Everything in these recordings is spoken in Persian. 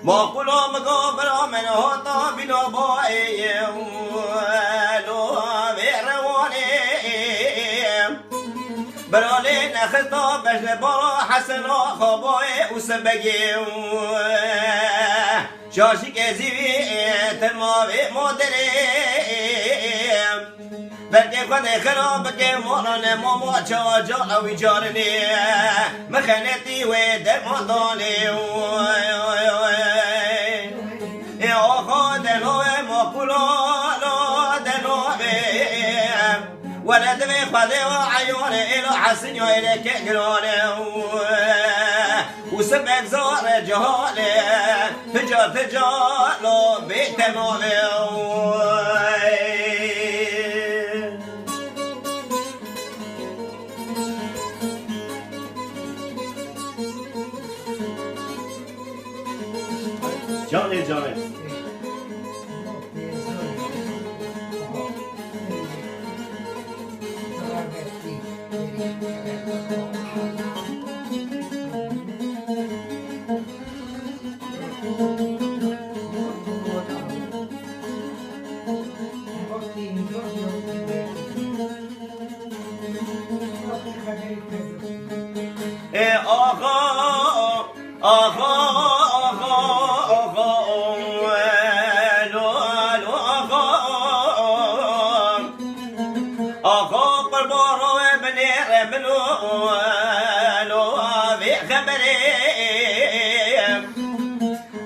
ما كلام قبر من هطا بنا بایم لو روانیم برالی نخطا بجل برا حسنا خوابای وسبگیم شاشی که زیوی ترماوی مادریم بلکه خود خراب که ماران ماما چا جا اوی جارنی مخنتی و درماندانی ولد بخذي وعيونه إلى حسن وإليك قرونه وسبع زار جهاله تجاله بيت جاني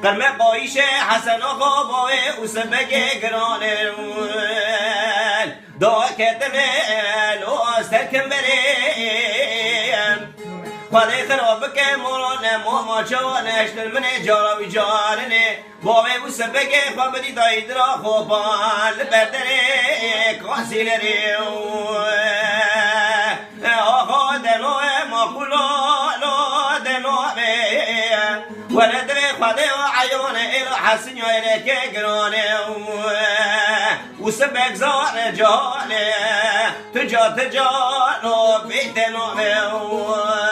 قرم قایش حسن خوابای وسبگ گرانه دا کتمه لو سرکم بریم خواهی خراب که مران ماما چوانش در من جارا و جارنه باوی وسبگ خوابدی داید را خوابان لبردره کاسی لره آقا دلوه ما کلالو دلوه ولد خواهی عيونه إلى حسن وإليك قرانه وسبك زار جانه تجا بيت نومه